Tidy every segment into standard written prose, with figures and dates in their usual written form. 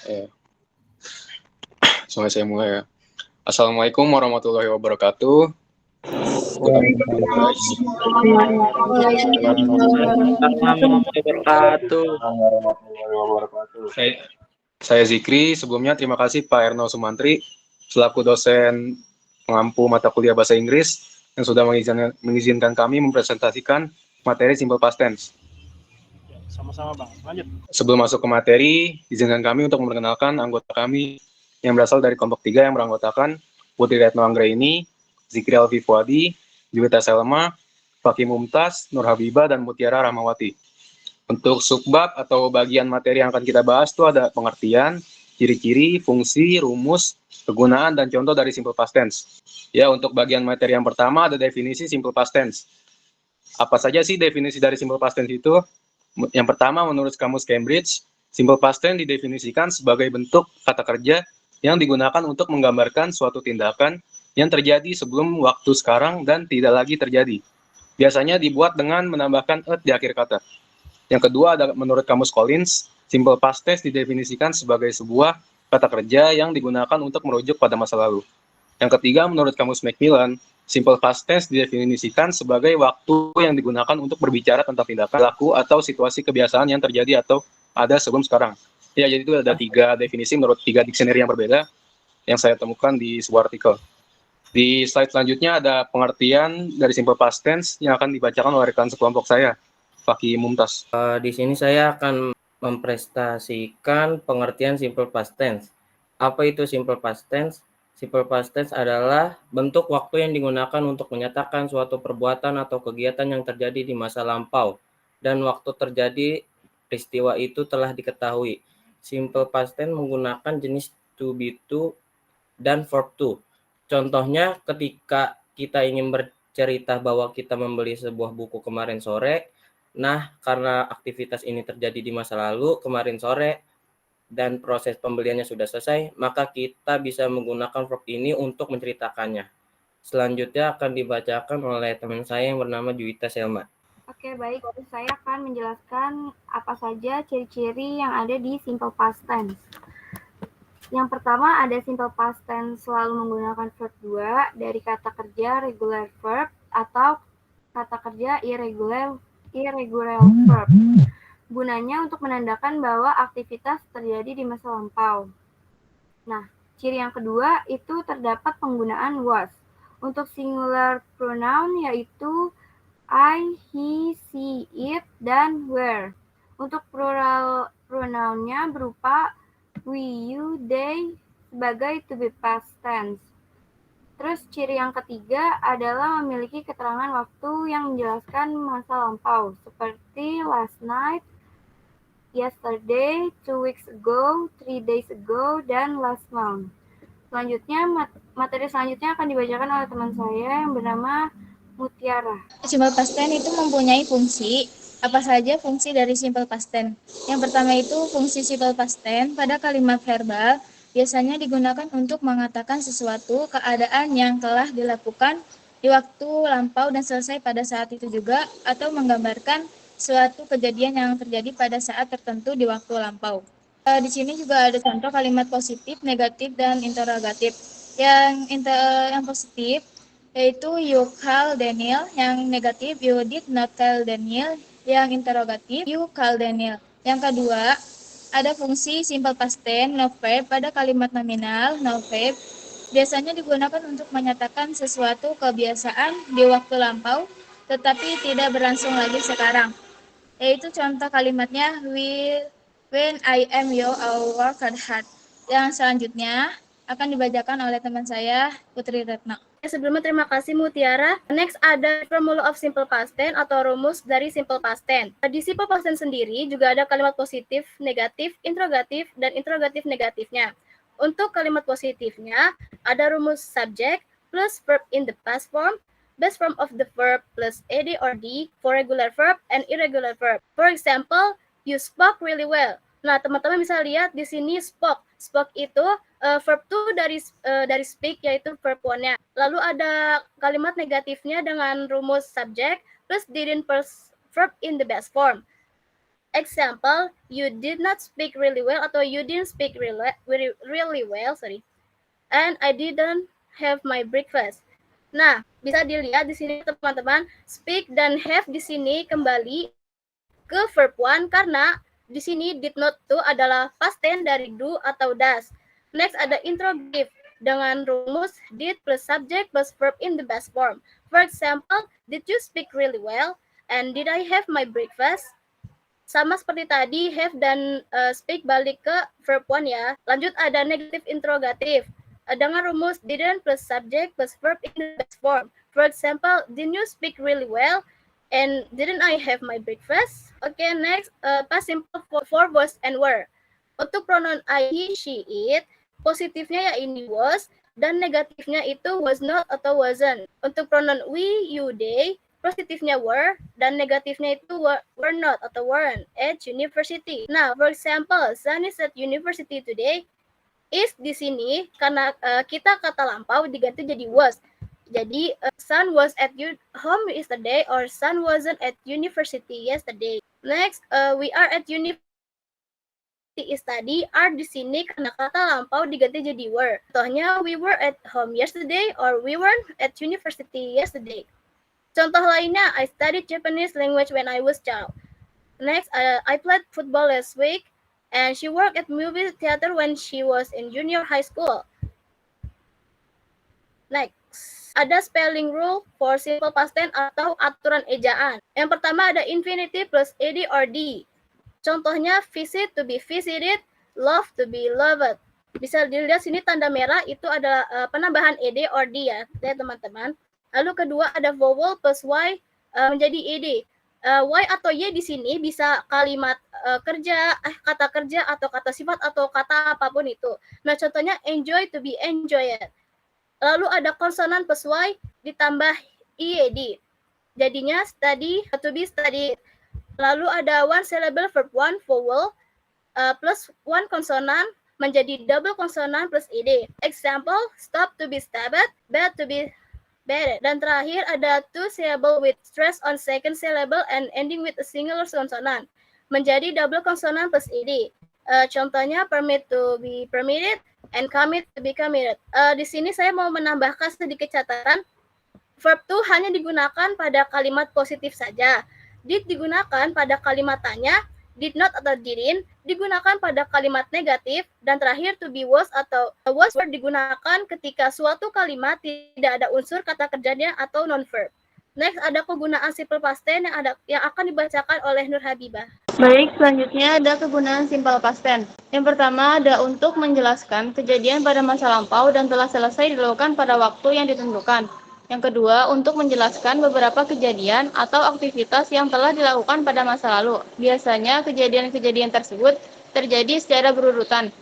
Ya, saya mulai ya. Assalamualaikum warahmatullahi wabarakatuh. Saya Zikri. Sebelumnya terima kasih Pak Erno Sumantri selaku dosen pengampu mata kuliah bahasa Inggris yang sudah mengizinkan kami mempresentasikan materi simple past tense. Sama-sama Bang, lanjut. Sebelum masuk ke materi, izinkan kami untuk memperkenalkan anggota kami yang berasal dari kelompok 3 yang beranggotakan Putri Retno Anggraini, Zikri Alfi Fuadi, Juwita Selma, Fakih Mumtaz, Nur Habibah, dan Mutiara Rahmawati. Untuk subbab atau bagian materi yang akan kita bahas itu ada pengertian, ciri-ciri, fungsi, rumus, kegunaan, dan contoh dari simple past tense. Ya, untuk bagian materi yang pertama ada definisi simple past tense. Apa saja sih definisi dari simple past tense itu? Yang pertama, menurut Kamus Cambridge, simple past tense didefinisikan sebagai bentuk kata kerja yang digunakan untuk menggambarkan suatu tindakan yang terjadi sebelum waktu sekarang dan tidak lagi terjadi. Biasanya dibuat dengan menambahkan "ed" di akhir kata. Yang kedua, ada menurut Kamus Collins, simple past tense didefinisikan sebagai sebuah kata kerja yang digunakan untuk merujuk pada masa lalu. Yang ketiga, menurut Kamus Macmillan, simple past tense didefinisikan sebagai waktu yang digunakan untuk berbicara tentang tindakan, laku, atau situasi kebiasaan yang terjadi atau ada sebelum sekarang. Ya, jadi itu ada 3 definisi menurut 3 dictionary yang berbeda yang saya temukan di sebuah artikel. Di slide selanjutnya ada pengertian dari simple past tense yang akan dibacakan oleh rekan sekelompok saya, Fakih Mumtaz. Di sini saya akan mempresentasikan pengertian simple past tense. Apa itu simple past tense? Simple past tense adalah bentuk waktu yang digunakan untuk menyatakan suatu perbuatan atau kegiatan yang terjadi di masa lampau dan waktu terjadi peristiwa itu telah diketahui. Simple past tense menggunakan jenis to be to dan verb to. Contohnya ketika kita ingin bercerita bahwa kita membeli sebuah buku kemarin sore, nah karena aktivitas ini terjadi di masa lalu kemarin sore dan proses pembeliannya sudah selesai, maka kita bisa menggunakan verb ini untuk menceritakannya. Selanjutnya akan dibacakan oleh teman saya yang bernama Juwita Selma. Oke, baik. Saya akan menjelaskan apa saja ciri-ciri yang ada di simple past tense. Yang pertama ada simple past tense selalu menggunakan verb 2 dari kata kerja regular verb atau kata kerja irregular verb. Gunanya untuk menandakan bahwa aktivitas terjadi di masa lampau. Nah, ciri yang kedua itu terdapat penggunaan was. Untuk singular pronoun yaitu I, he, she, it, dan were. Untuk plural pronounnya berupa we, you, they sebagai to be past tense. Terus ciri yang ketiga adalah memiliki keterangan waktu yang menjelaskan masa lampau seperti last night, yesterday, 2 weeks ago, 3 days ago, dan last month. Selanjutnya, materi selanjutnya akan dibacakan oleh teman saya yang bernama Mutiara. Simple past tense itu mempunyai fungsi. Apa saja fungsi dari simple past tense? Yang pertama itu fungsi simple past tense pada kalimat verbal biasanya digunakan untuk mengatakan sesuatu keadaan yang telah dilakukan di waktu lampau dan selesai pada saat itu juga, atau menggambarkan suatu kejadian yang terjadi pada saat tertentu di waktu lampau. Di sini juga ada contoh kalimat positif, negatif, dan interrogatif. Yang positif yaitu you call Daniel, yang negatif you did not tell Daniel, yang interrogatif you call Daniel. Yang kedua, ada fungsi simple past tense no verb pada kalimat nominal no verb biasanya digunakan untuk menyatakan sesuatu kebiasaan di waktu lampau tetapi tidak berlangsung lagi sekarang. Yaitu contoh kalimatnya when I am you I work hard. Yang selanjutnya akan dibacakan oleh teman saya Putri Retno. Sebelumnya terima kasih Mutiara. Next ada formula of simple past tense atau rumus dari simple past tense. Di simple past tense sendiri juga ada kalimat positif, negatif, interrogatif, dan interrogatif negatifnya. Untuk kalimat positifnya ada rumus subject plus verb in the past form, base form of the verb plus ed or d for regular verb and irregular verb. For example, you spoke really well. Nah, teman-teman bisa lihat di sini spoke. Spoke itu verb 2 dari speak yaitu verb 1-nya. Lalu ada kalimat negatifnya dengan rumus subject plus didn't plus verb in the best form. Example, you did not speak really well atau you didn't speak really well, and I didn't have my breakfast. Nah, bisa dilihat di sini teman-teman, speak dan have di sini kembali ke verb one karena di sini did not to adalah past tense dari do atau does. Next ada interrogative dengan rumus did plus subject plus verb in the past form. For example, did you speak really well? And did I have my breakfast? Sama seperti tadi, have dan speak balik ke verb one ya. Lanjut ada negative interrogative dengan rumus didn't plus subject plus verb in the past form. For example, didn't you speak really well? And didn't I have my breakfast? Okay, next, past simple for was and were. Untuk pronoun I, he, she, it, positifnya ya ini was, dan negatifnya itu was not atau wasn't. Untuk pronoun we, you, they, positifnya were, dan negatifnya itu were not atau weren't at university. Nah, for example, Sun is at university today. Is di sini, karena kita kata lampau diganti jadi was. Jadi, Sun was at home yesterday or Sun wasn't at university yesterday. Next, we are at university is tadi, are di sini karena kata lampau diganti jadi were. Contohnya, we were at home yesterday or we weren't at university yesterday. Contoh lainnya, I studied Japanese language when I was child. Next, I played football last week and she worked at movie theater when she was in junior high school. Next, ada spelling rule for simple past tense atau aturan ejaan. Yang pertama ada infinitive plus ed or d. Contohnya visit to be visited, love to be loved. Bisa dilihat sini tanda merah itu adalah penambahan ed or d ya, teman-teman. Lalu kedua ada vowel plus y menjadi ed. Y atau y di sini bisa kalimat kerja, kata kerja atau kata sifat atau kata apapun itu. Nah, contohnya enjoy to be enjoyed. Lalu ada konsonan plus y ditambah ied. Jadinya study to be studied. Lalu ada one syllable verb one vowel plus one konsonan menjadi double konsonan plus ed. Example, stop to be stabbed, bad to be bad. Dan terakhir ada two syllable with stress on second syllable and ending with a singular consonant menjadi double konsonan plus ed. Contohnya permit to be permitted and commit to be committed. Di sini saya mau menambahkan sedikit catatan. Verb to hanya digunakan pada kalimat positif saja. Did digunakan pada kalimat tanya, did not atau didn't digunakan pada kalimat negatif, dan terakhir to be was atau was word digunakan ketika suatu kalimat tidak ada unsur kata kerjanya atau non-verb. Next ada kegunaan simple past tense yang akan dibacakan oleh Nur Habibah. Baik, selanjutnya ada kegunaan simple past tense. Yang pertama ada untuk menjelaskan kejadian pada masa lampau dan telah selesai dilakukan pada waktu yang ditentukan. Yang kedua, untuk menjelaskan beberapa kejadian atau aktivitas yang telah dilakukan pada masa lalu. Biasanya kejadian-kejadian tersebut terjadi secara berurutan.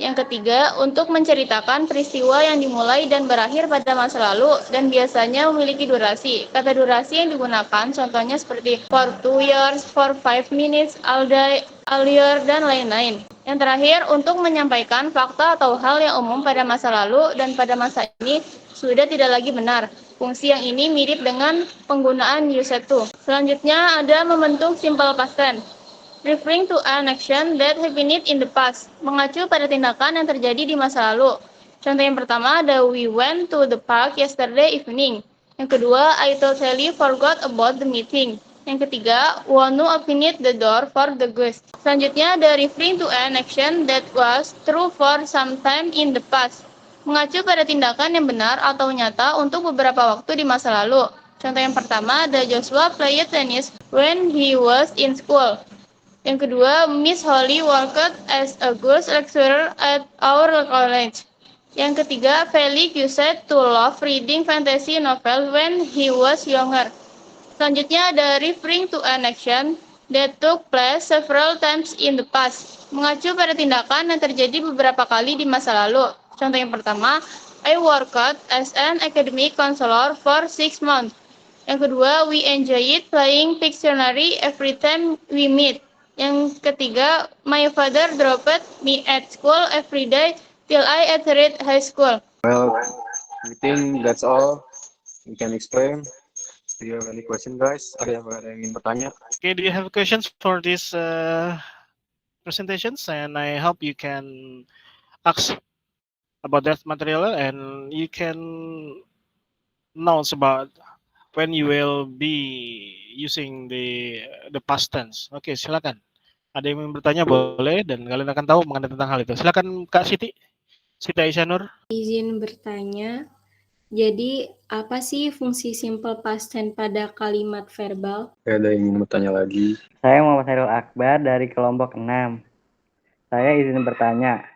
Yang ketiga, untuk menceritakan peristiwa yang dimulai dan berakhir pada masa lalu dan biasanya memiliki durasi. Kata durasi yang digunakan contohnya seperti for 2 years, for 5 minutes, all day, all year, dan lain-lain. Yang terakhir, untuk menyampaikan fakta atau hal yang umum pada masa lalu dan pada masa ini sudah tidak lagi benar. Fungsi yang ini mirip dengan penggunaan used to. Selanjutnya ada membentuk simple past tense. Referring to an action that happened in the past. Mengacu pada tindakan yang terjadi di masa lalu. Contoh yang pertama ada we went to the park yesterday evening. Yang kedua, I totally forgot about the meeting. Yang ketiga, Wanu opened the door for the guest. Selanjutnya ada referring to an action that was true for some time in the past. Mengacu pada tindakan yang benar atau nyata untuk beberapa waktu di masa lalu. Contoh yang pertama ada Joshua played tennis when he was in school. Yang kedua, Miss Holly worked as a ghost lecturer at our college. Yang ketiga, Felix used to love reading fantasy novel when he was younger. Selanjutnya ada referring to an action that took place several times in the past. Mengacu pada tindakan yang terjadi beberapa kali di masa lalu. Contoh yang pertama, I worked as an academic counselor for 6 months. Yang kedua, we enjoyed playing Pictionary every time we meet. Yang ketiga, my father dropped me at school every day till I entered high school. Well, I think that's all we can explain. Do you have any question, guys? Ada yang ingin bertanya? Okay, do you have questions for this presentations? And I hope you can ask about that material and you can know about when you will be using the past tense. Oke, silakan. Ada yang ingin bertanya boleh dan kalian akan tahu mengenai tentang hal itu. Silakan Kak Siti Aisyah. Izin bertanya, jadi apa sih fungsi simple past tense pada kalimat verbal? Ada yang ingin bertanya lagi? Saya Muhammad Hairul Akbar dari kelompok 6. Saya izin bertanya,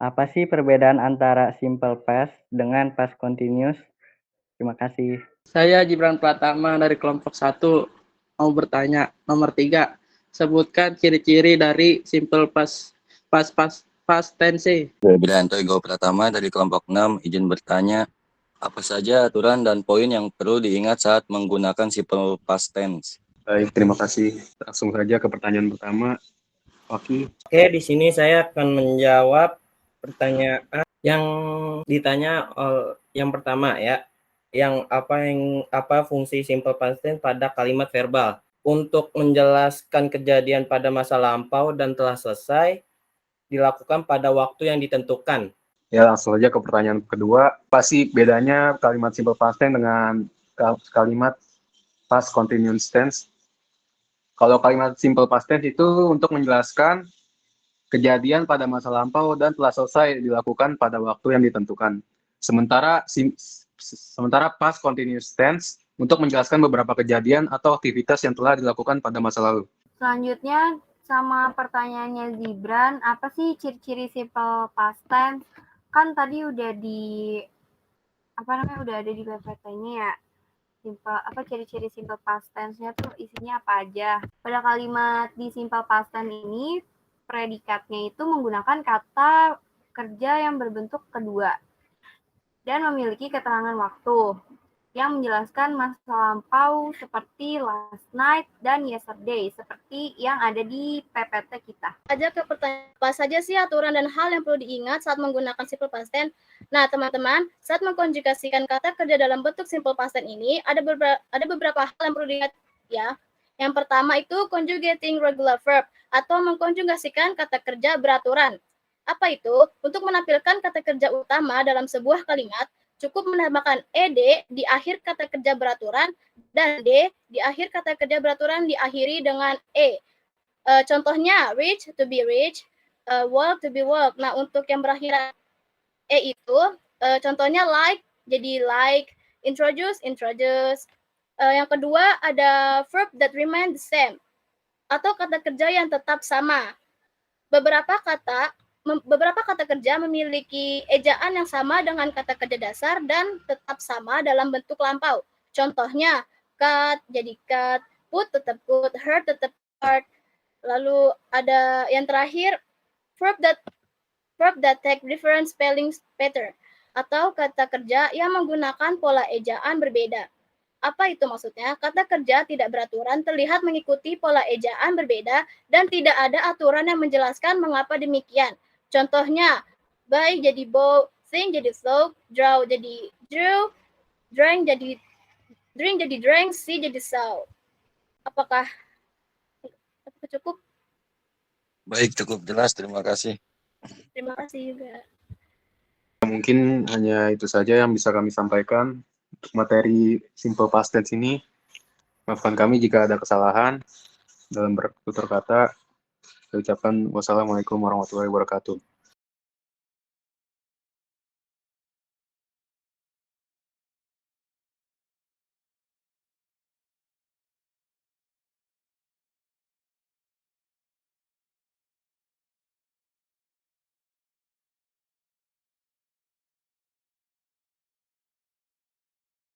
apa sih perbedaan antara simple past dengan past continuous? Terima kasih. Saya Gibran Pratama dari kelompok 1. Mau bertanya, nomor 3. Sebutkan ciri-ciri dari simple past tense. Widianto Ego Pratama dari kelompok 6, izin bertanya, apa saja aturan dan poin yang perlu diingat saat menggunakan simple past tense? Baik, terima kasih. Langsung saja ke pertanyaan pertama. Oke, di sini saya akan menjawab pertanyaan yang ditanya yang pertama ya. Yang apa fungsi simple past tense pada kalimat verbal? Untuk menjelaskan kejadian pada masa lampau dan telah selesai dilakukan pada waktu yang ditentukan. ya langsung saja ke pertanyaan kedua. Apa sih bedanya kalimat simple past tense dengan kalimat past continuous tense? Kalau kalimat simple past tense itu untuk menjelaskan kejadian pada masa lampau dan telah selesai dilakukan pada waktu yang ditentukan. Sementara past continuous tense untuk menjelaskan beberapa kejadian atau aktivitas yang telah dilakukan pada masa lalu. Selanjutnya sama pertanyaannya Gibran, apa sih ciri-ciri simple past tense? Kan tadi udah ada di PPT-nya ya. Ciri-ciri simple past tense-nya tuh isinya apa aja. Pada kalimat di simple past tense ini predikatnya itu menggunakan kata kerja yang berbentuk kedua dan memiliki keterangan waktu yang menjelaskan masa lampau seperti last night dan yesterday, seperti yang ada di PPT kita. Aja ke pertanyaan, apa saja sih aturan dan hal yang perlu diingat saat menggunakan simple past tense? Nah, teman-teman, saat mengkonjugasikan kata kerja dalam bentuk simple past tense ini, ada beberapa hal yang perlu diingat ya. Yang pertama itu conjugating regular verb atau mengkonjugasikan kata kerja beraturan. Apa itu? Untuk menampilkan kata kerja utama dalam sebuah kalimat, cukup menambahkan ed di akhir kata kerja beraturan dan d di akhir kata kerja beraturan diakhiri dengan e. Contohnya reach to be reach, work to be work. Nah, untuk yang berakhiran e itu contohnya like jadi like, introduce. Yang kedua ada verb that remain the same atau kata kerja yang tetap sama. Beberapa kata kerja memiliki ejaan yang sama dengan kata kerja dasar dan tetap sama dalam bentuk lampau. Contohnya, cut jadi cut, put tetap put, hurt tetap hurt. Lalu ada yang terakhir, verb that take different spelling pattern atau kata kerja yang menggunakan pola ejaan berbeda. Apa itu maksudnya? Kata kerja tidak beraturan terlihat mengikuti pola ejaan berbeda dan tidak ada aturan yang menjelaskan mengapa demikian. Contohnya, buy jadi bow, sing jadi slow, draw jadi drew, drink jadi drink, see jadi saw. Apakah cukup? Baik, cukup jelas. Terima kasih. Terima kasih juga. Mungkin hanya itu saja yang bisa kami sampaikan untuk materi simple past tense ini. Maafkan kami jika ada kesalahan dalam bertutur kata. Saya ucapkan wassalamualaikum warahmatullahi wabarakatuh.